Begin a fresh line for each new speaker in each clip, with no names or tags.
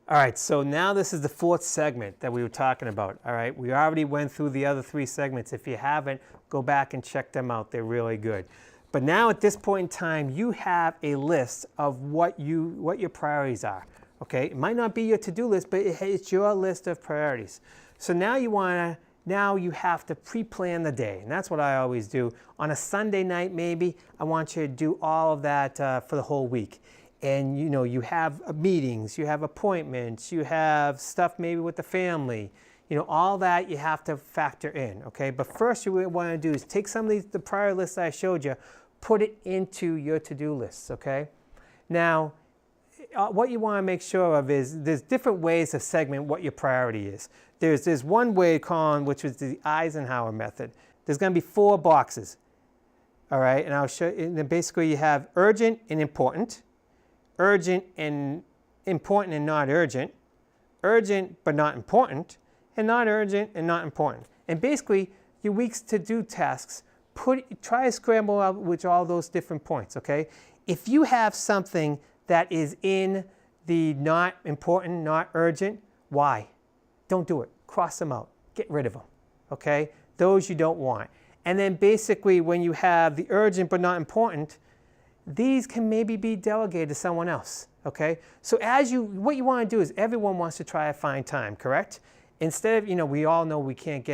All right, so now this is the fourth segment that we were talking about. All right, we already went through the other three segments. If you haven't, go back and check them out. They're really good. But now at this point in time, you have a list of what your priorities are. Okay, it might not be your to-do list, but it's your list of priorities. So now you have to pre-plan the day, and that's what I always do. On a Sunday night, maybe I want you to do all of that for the whole week. And you have meetings, you have appointments, you have stuff maybe with the family, all that you have to factor in, okay? But first what you want to do is take some of the prior lists that I showed you, put it into your to-do lists, okay? Now, what you want to make sure of is there's different ways to segment what your priority is. There's one way called, which is the Eisenhower method. There's going to be 4 boxes, all right? And I'll show you, and then basically you have urgent and important, urgent and important and not urgent, urgent but not important, and not urgent and not important. And basically, your week's to-do tasks, try to scramble out with all those different points, okay? If you have something that is in the not important, not urgent, why? Don't do it. Cross them out. Get rid of them, okay? Those you don't want. And then basically, when you have the urgent but not important, these can maybe be delegated to someone else, okay? So what you want to do is everyone wants to try to find time, correct? Instead of, we all know we can't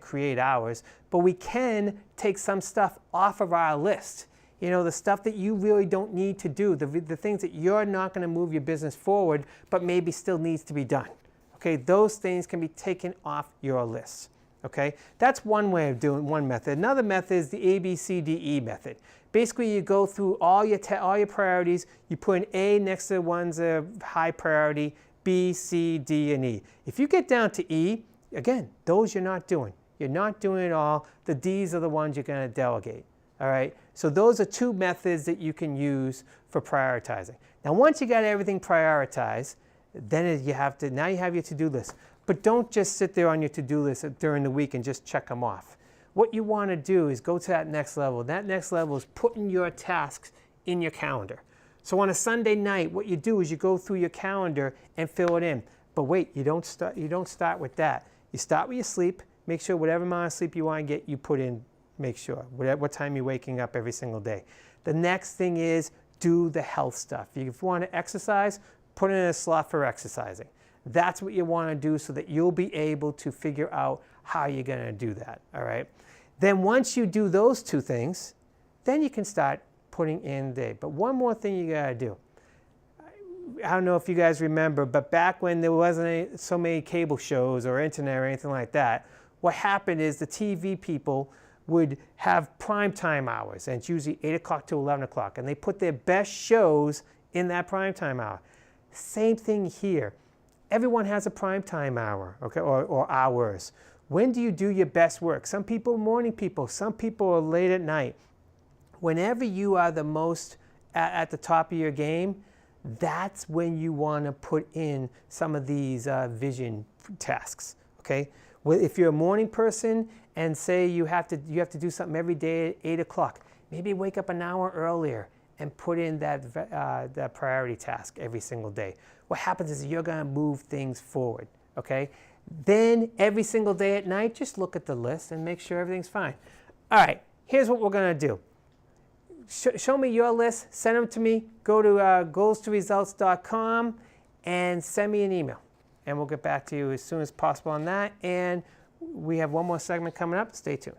create hours, but we can take some stuff off of our list. The stuff that you really don't need to do, the things that you're not going to move your business forward, but maybe still needs to be done, okay? Those things can be taken off your list. Okay, that's one way of doing one method. Another method is the ABCDE method. Basically, you go through all your priorities. You put an A next to the ones that are high priority, B, C, D, and E. If you get down to E, again, those you're not doing. You're not doing it all. The D's are the ones you're going to delegate. All right. So those are 2 methods that you can use for prioritizing. Now, once you got everything prioritized, then now you have your to-do list. But don't just sit there on your to-do list during the week and just check them off. What you want to do is go to that next level. That next level is putting your tasks in your calendar. So on a Sunday night, what you do is you go through your calendar and fill it in. But wait, you don't start with that. You start with your sleep. Make sure whatever amount of sleep you want to get, you put in. Make sure what time you're waking up every single day. The next thing is do the health stuff. If you want to exercise, put in a slot for exercising. That's what you want to do so that you'll be able to figure out how you're going to do that, all right? Then once you do those 2 things, then you can start putting in the day. But one more thing you got to do. I don't know if you guys remember, but back when there wasn't so many cable shows or internet or anything like that, what happened is the TV people would have primetime hours, and it's usually 8 o'clock to 11 o'clock, and they put their best shows in that primetime hour. Same thing here. Everyone has a primetime hour, okay, or hours. When do you do your best work? Some people are morning people. Some people are late at night. Whenever you are the most at the top of your game, that's when you want to put in some of these vision tasks, okay? Well, if you're a morning person and say you have to do something every day at 8 o'clock, maybe wake up an hour earlier and put in that priority task every single day. What happens is you're going to move things forward, okay? Then every single day at night, just look at the list and make sure everything's fine. All right, here's what we're going to do. Show me your list, send them to me, go to goalstoresults.com and send me an email. And we'll get back to you as soon as possible on that. And we have one more segment coming up. Stay tuned.